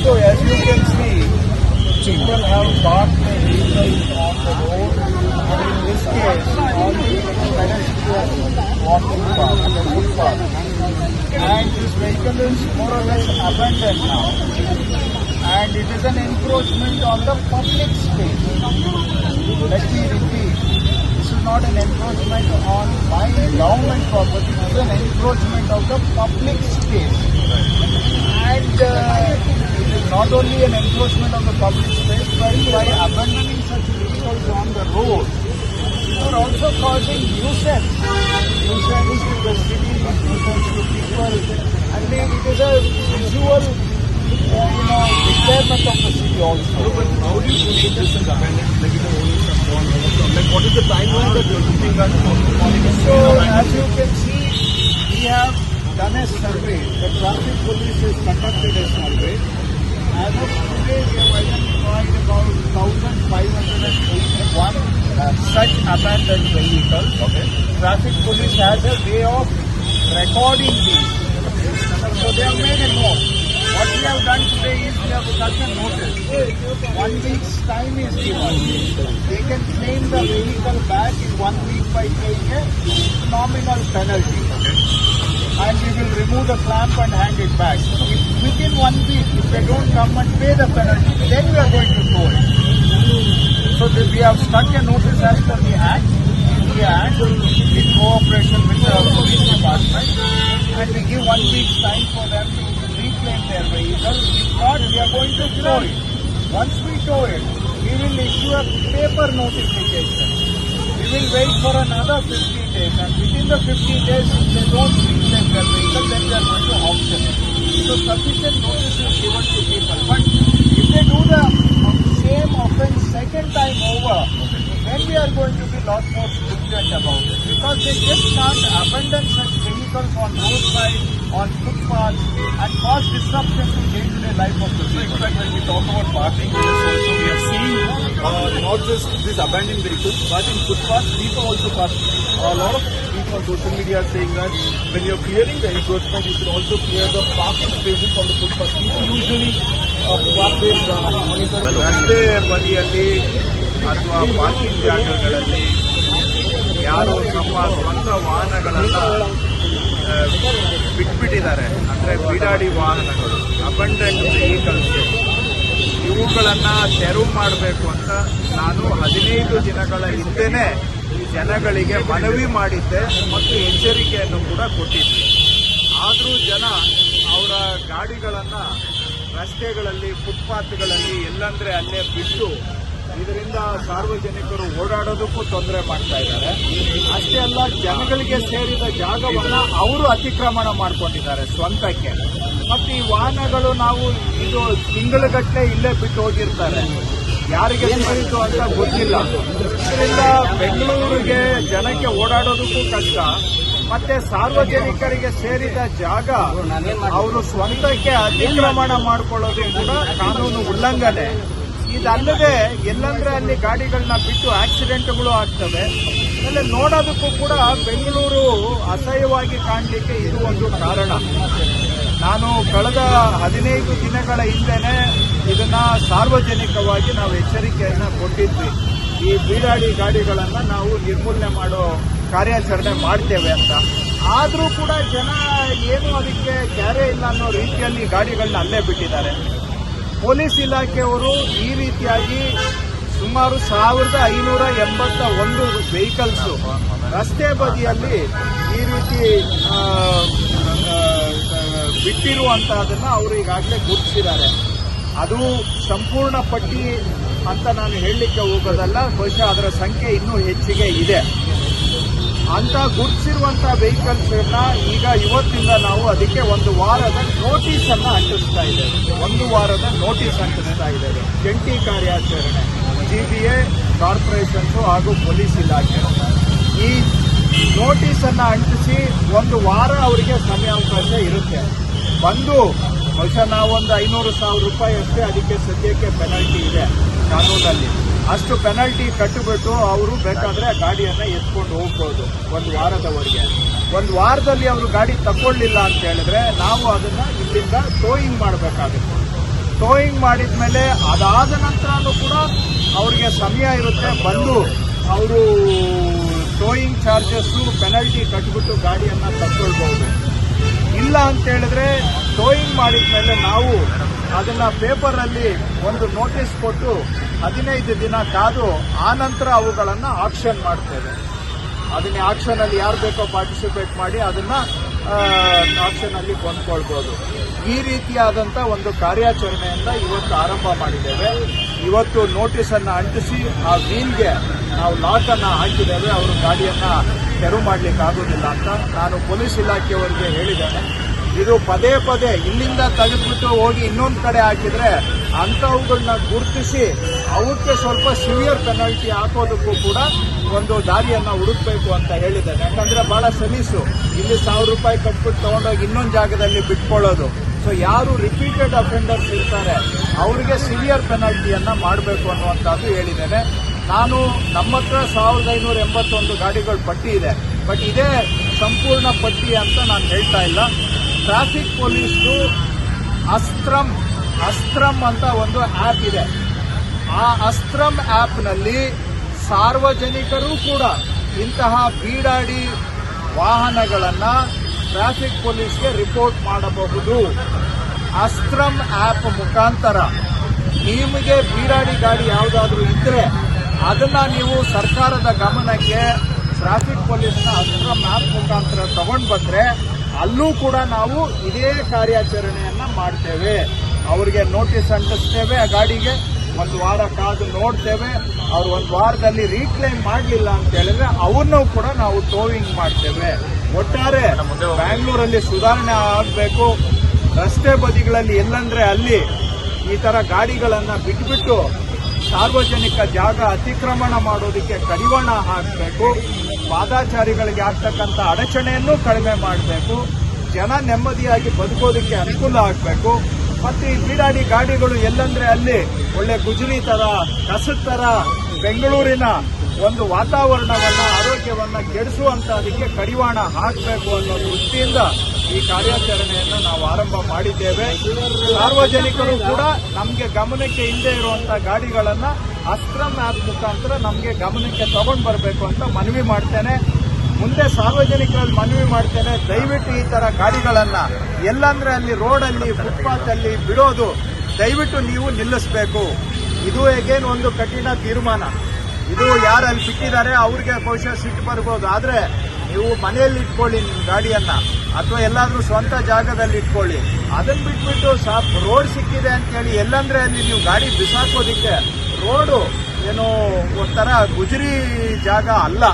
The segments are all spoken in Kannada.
So as you can see, people have parked their vehicles on the road, and in this case, on the pedestrian walking path, the footpath. And this vehicle is more or less abandoned now. And it is an encroachment on the public space. Let me repeat, this is not an encroachment on my government property, it is an encroachment of the public space. And it is not only an encroachment of the public space, but by abandoning such vehicles on the road, you are also causing nuisance. Nuisance to the city, nuisance to people. I mean, it is a visual requirement of the city also. But how do you make this as abandoned? Like it is only some small amount of, like what is the timeline that you're looking at for calling it? So as you can see, we have done a survey. The traffic police has conducted a survey. As of today, we have identified about 1,581 such abandoned vehicles. Okay. Traffic police has a way of recording these. So they have made a note. What we have done today is we have cut a notice. 1 week's time is given. They can claim the vehicle back in 1 week by paying a nominal penalty. And we will remove the clamp and hand it back. If within 1 week, if they don't come and pay the penalty, then we are going to tow it. So we have stuck a notice as per the Act, in cooperation with the police department, and we give 1 week's time for them to reclaim their vehicle. If not, we are going to tow it. Once we tow it, we will issue a paper notification. We will wait for another 15 days, and within the 15 days, if they don't reclaim their vehicle, then we are going to auction it. So sufficient notice is given to people. But if they do the same offense second time over, then we are going to be a lot more stringent about it. Because they just can't abandon such vehicles on roadside, on footpaths, and cause disruption to day-to-day life of the So in people. fact, when we talk about parking places also, we have seen not just these abandoned vehicles, but in footpaths, people also park. A lot of people on social media are saying that when you're clearing the encroachment, you should also clear the parking spaces on the footpath. People usually park their monitor. ರಸ್ತೆ ಬದಿಯಲ್ಲಿ ಅಥವಾ ಪಾರ್ಕಿಂಗ್ ಜಾಗಗಳಲ್ಲಿ ಯಾರು ತಮ್ಮ ಸ್ವಂತ ವಾಹನಗಳೆಲ್ಲ ಬಿಟ್ಬಿಟ್ಟಿದ್ದಾರೆ, ಅಂದರೆ ಬೀಡಾಡಿ ವಾಹನಗಳು, ಅಬಂಡೆಂಟ್ ವೆಹಿಕಲ್ಸ್, ಇವುಗಳನ್ನು ತೆರವು ಮಾಡಬೇಕು ಅಂತ ನಾನು 15 ದಿನಗಳ ಹಿಂದೆನೇ ಜನಗಳಿಗೆ ಮನವಿ ಮಾಡಿದ್ದೆ ಮತ್ತು ಎಚ್ಚರಿಕೆಯನ್ನು ಕೂಡ ಕೊಟ್ಟಿದ್ದೆ. ಆದರೂ ಜನ ಅವರ ಗಾಡಿಗಳನ್ನು ರಸ್ತೆಗಳಲ್ಲಿ, ಫುಟ್ಪಾತ್ಗಳಲ್ಲಿ ಎಲ್ಲಂದ್ರೆ ಅಲ್ಲೇ ಬಿಟ್ಟು ಇದರಿಂದ ಸಾರ್ವಜನಿಕರು ಓಡಾಡೋದಕ್ಕೂ ತೊಂದರೆ ಮಾಡ್ತಾ ಇದ್ದಾರೆ. ಅಷ್ಟೇ ಅಲ್ಲ, ಜನಗಳಿಗೆ ಸೇರಿದ ಜಾಗವನ್ನ ಅವರು ಅತಿಕ್ರಮಣ ಮಾಡ್ಕೊಂಡಿದ್ದಾರೆ ಸ್ವಂತಕ್ಕೆ. ಮತ್ತು ಈ ವಾಹನಗಳು ನಾವು ಇದು ತಿಂಗಳುಗಟ್ಟಲೆ ಇಲ್ಲೇ ಬಿಟ್ಟು ಹೋಗಿರ್ತಾರೆ, ಯಾರಿಗೆ ಸೇರಿತು ಅಂತ ಗೊತ್ತಿಲ್ಲ. ಇದರಿಂದ ಬೆಂಗಳೂರಿಗೆ ಜನಕ್ಕೆ ಓಡಾಡೋದಕ್ಕೂ ಕಷ್ಟ, ಮತ್ತೆ ಸಾರ್ವಜನಿಕರಿಗೆ ಸೇರಿದ ಜಾಗ ಅವರು ಸ್ವಂತಕ್ಕೆ ಅತಿಕ್ರಮಣ ಮಾಡಿಕೊಳ್ಳೋದು ಕೂಡ ಕಾನೂನು ಉಲ್ಲಂಘನೆ. ಇದಲ್ಲದೆ ಎಲ್ಲಂದ್ರೆ ಅಲ್ಲಿ ಗಾಡಿಗಳನ್ನ ಬಿಟ್ಟು ಆಕ್ಸಿಡೆಂಟ್ಗಳು ಆಗ್ತವೆ. ಆಮೇಲೆ ನೋಡೋದಕ್ಕೂ ಕೂಡ ಬೆಂಗಳೂರು ಅಸಹ್ಯವಾಗಿ ಕಾಣಲಿಕ್ಕೆ ಇದು ಒಂದು ಕಾರಣ. ನಾನು ಕಳೆದ 15 ದಿನಗಳ ಹಿಂದೆನೆ ಇದನ್ನ ಸಾರ್ವಜನಿಕವಾಗಿ ನಾವು ಎಚ್ಚರಿಕೆಯನ್ನು ಕೊಟ್ಟಿದ್ವಿ. ಈ ಬೀಡಾಡಿ ಗಾಡಿಗಳನ್ನು ನಾವು ನಿರ್ಮೂಲನೆ ಮಾಡೋ ಕಾರ್ಯಾಚರಣೆ ಮಾಡ್ತೇವೆ ಅಂತ. ಆದರೂ ಕೂಡ ಜನ ಏನು ಅದಕ್ಕೆ ಕ್ಯಾರೆ ಇಲ್ಲ ಅನ್ನೋ ರೀತಿಯಲ್ಲಿ ಗಾಡಿಗಳನ್ನ ಅಲ್ಲೇ ಬಿಟ್ಟಿದ್ದಾರೆ. ಪೊಲೀಸ್ ಇಲಾಖೆಯವರು ಈ ರೀತಿಯಾಗಿ ಸುಮಾರು 1581 ವೆಹಿಕಲ್ಸು ರಸ್ತೆ ಬದಿಯಲ್ಲಿ ಈ ರೀತಿ ಬಿಟ್ಟಿರುವಂತಹದನ್ನ ಅವರು ಈಗಾಗಲೇ ಗುರುತಿಸಿದ್ದಾರೆ. ಅದು ಸಂಪೂರ್ಣ ಪಟ್ಟಿ ಅಂತ ನಾನು ಹೇಳಲಿಕ್ಕೆ ಹೋಗೋದಲ್ಲ, ಬಹುಶಃ ಅದರ ಸಂಖ್ಯೆ ಇನ್ನೂ ಹೆಚ್ಚಿಗೆ ಇದೆ. ಅಂತ ಗುರುತಿಸಿರುವಂತಹ ವೆಹಿಕಲ್ಸ್ ಈಗ ಇವತ್ತಿಂದ ನಾವು ಅದಕ್ಕೆ 1 ವಾರದ ನೋಟಿಸ್ ಅನ್ನು ಅಂಟಿಸ್ತಾ ಇದ್ದೇವೆ. 1 ವಾರದ ನೋಟಿಸ್ ಅಂಟಿಸ್ತಾ ಇದ್ದೇವೆ. ಜಂಟಿ ಕಾರ್ಯಾಚರಣೆ ಸಿಬಿಐ, ಕಾರ್ಪೊರೇಷನ್ಸ್ ಹಾಗೂ ಪೊಲೀಸ್ ಇಲಾಖೆ ಈ ನೋಟಿಸ್ ಅನ್ನು ಅಂಟಿಸಿ 1 ವಾರ ಅವರಿಗೆ ಸಮಯಾವಕಾಶ ಇರುತ್ತೆ. ಬಂದು ಬಹುಶಃ ನಾವೊಂದು 500,000 ರೂಪಾಯಿ ಅಷ್ಟೇ ಅದಕ್ಕೆ ಸದ್ಯಕ್ಕೆ ಪೆನಾಲ್ಟಿ ಇದೆ ಕಾನೂನಲ್ಲಿ. ಅಷ್ಟು ಪೆನಲ್ಟಿ ಕಟ್ಟಿಬಿಟ್ಟು ಅವರು ಬೇಕಾದ್ರೆ ಗಾಡಿಯನ್ನ ಎತ್ಕೊಂಡು ಹೋಗ್ಬೋದು 1 ವಾರದವರೆಗೆ. 1 ವಾರದಲ್ಲಿ ಅವರು ಗಾಡಿ ತಗೊಳ್ಳಿಲ್ಲ ಅಂತ ಹೇಳಿದ್ರೆ ನಾವು ಅದನ್ನ ಇಲ್ಲಿಂದ ಟೋಯಿಂಗ್ ಮಾಡಬೇಕಾಗುತ್ತೆ. ಟೋಯಿಂಗ್ ಮಾಡಿದ್ಮೇಲೆ ಅದಾದ ನಂತರನೂ ಕೂಡ ಅವರಿಗೆ ಸಮಯ ಇರುತ್ತೆ, ಬಂದು ಅವರು ಟೋಯಿಂಗ್ ಚಾರ್ಜಸ್ಸು ಪೆನಲ್ಟಿ ಕಟ್ಬಿಟ್ಟು ಗಾಡಿಯನ್ನ ತಗೊಳ್ಬಹುದು. ಇಲ್ಲ ಅಂತ ಹೇಳಿದ್ರೆ ಟೋಯಿಂಗ್ ಮಾಡಿದ್ಮೇಲೆ ನಾವು ಅದನ್ನ ಪೇಪರಲ್ಲಿ ಒಂದು ನೋಟಿಸ್ ಕೊಟ್ಟು 15 ದಿನ ಕಾದು ಆ ನಂತರ ಅವುಗಳನ್ನ ಆಕ್ಷನ್ ಮಾಡ್ತೇವೆ. ಅದನ್ನ ಆಕ್ಷನ್ ಅಲ್ಲಿ ಯಾರು ಬೇಕೋ ಪಾರ್ಟಿಸಿಪೇಟ್ ಮಾಡಿ ಅದನ್ನ ಆಕ್ಷನ್ ಅಲ್ಲಿ ಕೊಂಡ್ಕೊಳ್ಬಹುದು. ಈ ರೀತಿಯಾದಂತ ಒಂದು ಕಾರ್ಯಾಚರಣೆಯಿಂದ ಇವತ್ತು ಆರಂಭ ಮಾಡಿದ್ದೇವೆ. ಇವತ್ತು ನೋಟಿಸ್ ಅನ್ನ ಅಂಟಿಸಿ ಆ ವೀಲ್ಗೆ ನಾವು ಲಾಕ್ ಅನ್ನ ಹಾಕಿದ್ದೇವೆ. ಅವರು ಗಾಡಿಯನ್ನ ತೆರವು ಮಾಡ್ಲಿಕ್ಕೆ ಆಗೋದಿಲ್ಲ ಅಂತ ನಾನು ಪೊಲೀಸ್ ಇಲಾಖೆಯವರಿಗೆ ಹೇಳಿದ್ದೇನೆ. ಇದು ಪದೇ ಪದೇ ಇಲ್ಲಿಂದ ತೆಗೆದ್ಬಿಟ್ಟು ಹೋಗಿ ಇನ್ನೊಂದು ಕಡೆ ಹಾಕಿದ್ರೆ ಅಂಥವುಗಳನ್ನ ಗುರುತಿಸಿ ಅವಕ್ಕೆ ಸ್ವಲ್ಪ ಸಿವಿಯರ್ ಪೆನಾಲ್ಟಿ ಹಾಕೋದಕ್ಕೂ ಕೂಡ ಒಂದು ದಾರಿಯನ್ನ ಹುಡುಕ್ಬೇಕು ಅಂತ ಹೇಳಿದ್ದೇನೆ. ಯಾಕಂದ್ರೆ ಬಹಳ ಸಲೀಸು ಇಲ್ಲಿ 1000 ರೂಪಾಯಿ ಕಟ್ಬಿಟ್ಟು ತಗೊಂಡೋಗಿ ಇನ್ನೊಂದು ಜಾಗದಲ್ಲಿ ಬಿಟ್ಕೊಳ್ಳೋದು. ಸೊ ಯಾರು ರಿಪೀಟೆಡ್ ಅಫೆಂಡರ್ಸ್ ಇರ್ತಾರೆ ಅವರಿಗೆ ಸಿವಿಯರ್ ಪೆನಾಲ್ಟಿಯನ್ನ ಮಾಡಬೇಕು ಅನ್ನುವಂಥದ್ದು ಹೇಳಿದ್ದೇನೆ. ನಾನು ನಮ್ಮ ಹತ್ರ 1581 ಗಾಡಿಗಳ ಪಟ್ಟಿ ಇದೆ. ಬಟ್ ಇದೇ ಸಂಪೂರ್ಣ ಪಟ್ಟಿ ಅಂತ ನಾನು ಹೇಳ್ತಾ ಇಲ್ಲ. ಟ್ರಾಫಿಕ್ ಪೊಲೀಸ್ದು ಅಸ್ತ್ರಂ ಅಂತ ಒಂದು ಆ್ಯಪ್ ಇದೆ. ಆ ಅಸ್ತ್ರಂ ಆ್ಯಪ್ನಲ್ಲಿ ಸಾರ್ವಜನಿಕರು ಕೂಡ ಇಂತಹ ಬೀಡಾಡಿ ವಾಹನಗಳನ್ನು ಟ್ರಾಫಿಕ್ ಪೊಲೀಸ್ಗೆ ರಿಪೋರ್ಟ್ ಮಾಡಬಹುದು. ಅಸ್ತ್ರಂ ಆ್ಯಪ್ ಮುಖಾಂತರ ನಿಮಗೆ ಬೀಡಾಡಿ ಗಾಡಿ ಯಾವುದಾದ್ರೂ ಇದ್ದರೆ ಅದನ್ನ ನೀವು ಸರ್ಕಾರದ ಗಮನಕ್ಕೆ ಟ್ರಾಫಿಕ್ ಪೊಲೀಸ್ನ ಅಸ್ತ್ರಂ ಆ್ಯಪ್ ಮುಖಾಂತರ ತಗೊಂಡು ಬಂದ್ರೆ ಅಲ್ಲೂ ಕೂಡ ನಾವು ಇದೇ ಕಾರ್ಯಾಚರಣೆಯನ್ನ ಮಾಡ್ತೇವೆ. ಅವರಿಗೆ ನೋಟಿಸ್ ಅಂಟಿಸ್ತೇವೆ, ಆ ಗಾಡಿಗೆ 1 ವಾರ ಕಾದು ನೋಡ್ತೇವೆ. ಅವ್ರು 1 ವಾರದಲ್ಲಿ ರೀಕ್ಲೈಮ್ ಮಾಡಲಿಲ್ಲ ಅಂತ ಹೇಳಿದ್ರೆ ಅವನ್ನೂ ಕೂಡ ನಾವು ಟೋವಿಂಗ್ ಮಾಡ್ತೇವೆ. ಒಟ್ಟಾರೆ ಬ್ಯಾಂಗ್ಳೂರಲ್ಲಿ ಸುಧಾರಣೆ ಆಗಬೇಕು. ರಸ್ತೆ ಬದಿಗಳಲ್ಲಿ ಎಲ್ಲಂದ್ರೆ ಅಲ್ಲಿ ಈ ತರ ಗಾಡಿಗಳನ್ನ ಬಿಟ್ಬಿಟ್ಟು ಸಾರ್ವಜನಿಕ ಜಾಗ ಅತಿಕ್ರಮಣ ಮಾಡೋದಕ್ಕೆ ಕಡಿವಾಣ ಹಾಕಬೇಕು. ಪಾದಾಚಾರಿಗಳಿಗೆ ಆಗ್ತಕ್ಕಂಥ ಅಡಚಣೆಯನ್ನು ಕಡಿಮೆ ಮಾಡಬೇಕು. ಜನ ನೆಮ್ಮದಿಯಾಗಿ ಬದುಕೋದಕ್ಕೆ ಅನುಕೂಲ ಆಗಬೇಕು. ಮತ್ತೆ ಈ ಬೀಡಾಡಿ ಗಾಡಿಗಳು ಎಲ್ಲಂದ್ರೆ ಅಲ್ಲಿ ಒಳ್ಳೆ ಗುಜರಿ ತರ, ಕಸದ ತರ ಬೆಂಗಳೂರಿನ ಒಂದು ವಾತಾವರಣವನ್ನ, ಆರೋಗ್ಯವನ್ನ ಕೆಡಿಸುವಂತದಕ್ಕೆ ಕಡಿವಾಣ ಹಾಕಬೇಕು ಅನ್ನೋ ದೃಷ್ಟಿಯಿಂದ ಈ ಕಾರ್ಯಾಚರಣೆಯನ್ನು ನಾವು ಆರಂಭ ಮಾಡಿದ್ದೇವೆ. ಸಾರ್ವಜನಿಕರು ಕೂಡ ನಮಗೆ ಗಮನಕ್ಕೆ ಹಿಂದೆ ಇರುವಂತಹ ಗಾಡಿಗಳನ್ನ ಅಸ್ತ್ರಂ ಆ್ಯಪ್ ಮುಖಾಂತರ ನಮಗೆ ಗಮನಕ್ಕೆ ತಗೊಂಡು ಬರಬೇಕು ಅಂತ ಮನವಿ ಮಾಡ್ತೇನೆ. ಮುಂದೆ ಸಾರ್ವಜನಿಕರಲ್ಲಿ ಮನವಿ ಮಾಡ್ತೇನೆ, ದಯವಿಟ್ಟು ಈ ತರ ಗಾಡಿಗಳನ್ನ ಎಲ್ಲಂದ್ರೆ ಅಲ್ಲಿ ರೋಡಲ್ಲಿ, ಫುಟ್ಪಾತ್ ಅಲ್ಲಿ ಬಿಡೋದು ದಯವಿಟ್ಟು ನೀವು ನಿಲ್ಲಿಸಬೇಕು. ಇದು ಹೇಗೇನು ಒಂದು ಕಠಿಣ ತೀರ್ಮಾನ. ಇದು ಯಾರು ಅಲ್ಲಿ ಬಿಟ್ಟಿದ್ದಾರೆ ಅವ್ರಿಗೆ ಬಹುಶಃ ಸಿಟ್ಟು ಬರ್ಬೋದು. ಆದ್ರೆ ನೀವು ಮನೆಯಲ್ಲಿ ಇಟ್ಕೊಳ್ಳಿ ನಿಮ್ಮ ಗಾಡಿಯನ್ನ, ಅಥವಾ ಎಲ್ಲಾದ್ರೂ ಸ್ವಂತ ಜಾಗದಲ್ಲಿ ಇಟ್ಕೊಳ್ಳಿ. ಅದನ್ನ ಬಿಟ್ಬಿಟ್ಟು ರೋಡ್ ಸಿಕ್ಕಿದೆ ಅಂತ ಹೇಳಿ ಎಲ್ಲಂದ್ರೆ ಅಲ್ಲಿ ನೀವು ಗಾಡಿ ಬಿಸಾಕೋದಿಕ್ಕೆ, ರೋಡು ಏನೋ ಒಂಥರ ಗುಜರಿ ಜಾಗ ಅಲ್ಲ.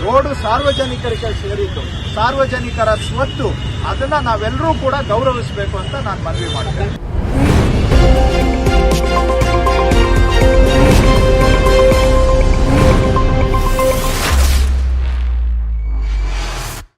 ರೋಡು ಸಾರ್ವಜನಿಕರಿಗೆ ಸೇರಿದ್ದು, ಸಾರ್ವಜನಿಕರ ಸ್ವತ್ತು. ಅದನ್ನ ನಾವೆಲ್ಲರೂ ಕೂಡ ಗೌರವಿಸಬೇಕು ಅಂತ ನಾನು ಮನವಿ ಮಾಡ್ತೇನೆ.